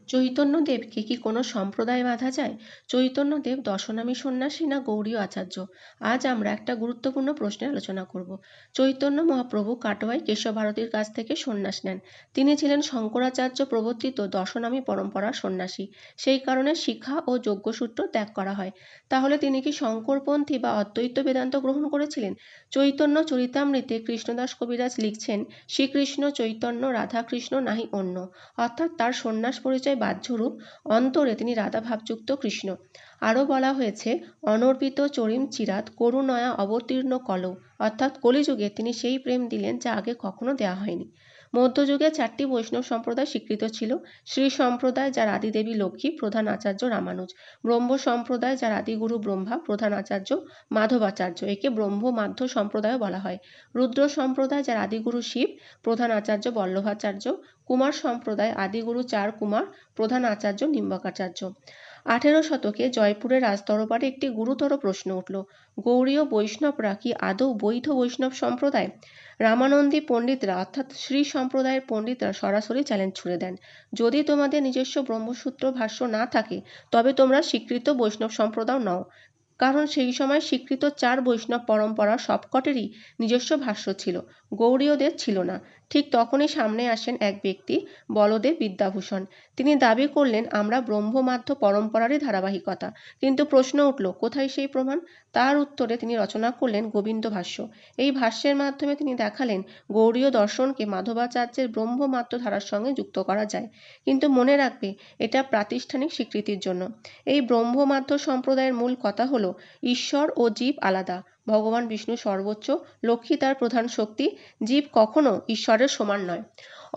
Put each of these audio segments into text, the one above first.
চৈতন্যদেবকে কি কোনো সম্প্রদায় বাঁধা যায়? চৈতন্যদেব দশনামী সন্ন্যাসী না গৌড়ীয় আচার্য? আজ আমরা একটা গুরুত্বপূর্ণ প্রশ্নের আলোচনা করব। চৈতন্য মহাপ্রভু কাটোয়ায় কেশব ভারতীর কাছ থেকে সন্ন্যাস নেন। তিনি ছিলেন শঙ্করাচার্য প্রবর্তিত দশনামী পরম্পরার সন্ন্যাসী। সেই কারণে শিখা ও যজ্ঞসূত্র ত্যাগ করা হয়। তাহলে তিনি কি শঙ্করপন্থী বা অদ্বৈত বেদান্ত গ্রহণ করেছিলেন? চৈতন্য চরিতামৃতে কৃষ্ণদাস কবিরাজ লিখছেন, শ্রীকৃষ্ণ চৈতন্য রাধাকৃষ্ণ নাহি অন্য। অর্থাৎ তার সন্ন্যাস পরিচয় বাহ্যরূপ, অন্তরে তিনি রাধা ভাবযুক্ত কৃষ্ণ। আরও বলা হয়েছে, অনর্পিত চরিম চিরাত করুণয়া অবতীর্ণ কলৌ, অর্থাৎ কলিযুগে তিনি সেই প্রেম দিলেন যা আগে কখনো দেওয়া হয়নি। মধ্যযুগে 4টি বৈষ্ণব সম্প্রদায় স্বীকৃত ছিল। শ্রী সম্প্রদায়, যার আদিদেবী লক্ষ্মী, প্রধান আচার্য রামানুজ। ব্রহ্ম সম্প্রদায়, যার আদিগুরু ব্রহ্মা, প্রধান আচার্য মাধবাচার্য, একে ব্রহ্ম মাধ্য সম্প্রদায় বলা হয়। রুদ্র সম্প্রদায়, যার আদিগুরু শিব, প্রধান আচার্য বল্লভাচার্য। কুমার সম্প্রদায়, আদিগুরু চার কুমার, প্রধান আচার্য নিম্বকাচার্য। 18 শতকে জয়পুরের রাজদরবারে একটি গুরুতর প্রশ্ন উঠল, গৌড়ীয় বৈষ্ণবরা কি আদৌ বৈধ বৈষ্ণব সম্প্রদায়? রামানন্দী পণ্ডিতরা অর্থাৎ শ্রী সম্প্রদায়ের পণ্ডিতরা সরাসরি চ্যালেঞ্জ ছুড়ে দেন, যদি তোমাদের নিজস্ব ব্রহ্মসূত্র ভাষ্য না থাকে তবে তোমরা স্বীকৃত বৈষ্ণব সম্প্রদায় নও। কারণ সেই সময় স্বীকৃত 4 বৈষ্ণব পরম্পরা সবকটেরই নিজস্ব ভাষ্য ছিল, গৌড়ীয়দের ছিল না। ঠিক তখনই সামনে আসেন এক ব্যক্তি, বলদেব বিদ্যাভূষণ। তিনি দাবি করলেন, আমরা ব্রহ্মমাধ্য পরম্পরারই ধারাবাহিকতা। কিন্তু প্রশ্ন উঠল, কোথায় সেই প্রমাণ? তার উত্তরে তিনি রচনা করলেন গোবিন্দ ভাষ্য। এই ভাষ্যের মাধ্যমে তিনি দেখালেন, গৌড়ীয় দর্শনকে মাধবাচার্যের ব্রহ্মমাধ্য ধারার সঙ্গে যুক্ত করা যায়। কিন্তু মনে রাখবে, এটা প্রাতিষ্ঠানিক স্বীকৃতির জন্য। এই ব্রহ্মমাধ্য সম্প্রদায়ের মূল কথা হলো, ঈশ্বর ও জীব আলাদা। ভগবান বিষ্ণু সর্বোচ্চ, লক্ষ্মী তার প্রধান শক্তি, জীব কখনো ঈশ্বরের সমান নয়।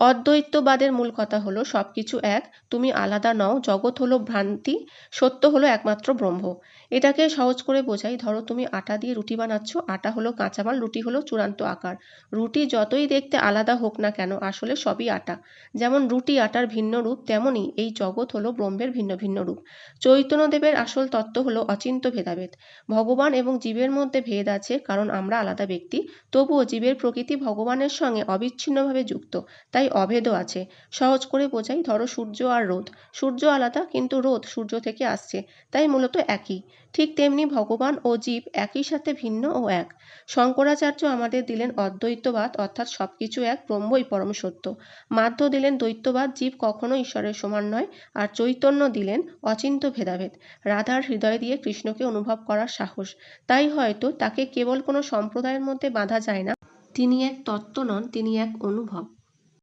অদ্বৈতবাদের মূল কথা হলো, সবকিছু এক, তুমি আলাদা নও, জগৎ হলো ভ্রান্তি, সত্য হলো একমাত্র ব্রহ্ম। এটাকে সহজ করে বোঝাই, ধরো তুমি আটা দিয়ে রুটি বানাচ্ছ, আটা হলো কাঁচামাল, রুটি হলো চূড়ান্ত আকার। রুটি যতই দেখতে আলাদা হোক না কেন, আসলে সবই আটা। যেমন রুটি আটার ভিন্ন রূপ, তেমনি এই জগৎ হলো ব্রহ্মের ভিন্ন ভিন্ন রূপ। চৈতন্যদেবের আসল তত্ত্ব হলো অচিন্ত্য ভেদাভেদ। ভগবান এবং জীবের মধ্যে ভেদ আছে কারণ আমরা আলাদা ব্যক্তি, তবুও জীবের প্রকৃতি ভগবানের সঙ্গে অবিচ্ছিন্নভাবে যুক্ত, তাই অভেদও আছে। সহজ করে বোঝাই, ধরো সূর্য আর রোদ। সূর্য আলাদা, কিন্তু রোদ সূর্য থেকে আসছে, তাই মূলত একই। ঠিক তেমনি ভগবান ও জীব একই সাথে ভিন্ন ও এক। শঙ্করাচার্য আমাদের দিলেন অদ্বৈতবাদ, অর্থাৎ সবকিছু এক, ব্রহ্মই পরম সত্য। মাধ্য দিলেন দ্বৈতবাদ, জীব কখনো ঈশ্বরের সমান নয়। আর চৈতন্য দিলেন অচিন্ত্য ভেদাভেদ, রাধার হৃদয় দিয়ে কৃষ্ণকে অনুভব করার সাহস। তাই হয়তো তাকে কেবল কোনো সম্প্রদায়ের মধ্যে বাঁধা যায় না। তিনি এক তত্ত্ব নন, তিনি এক অনুভব।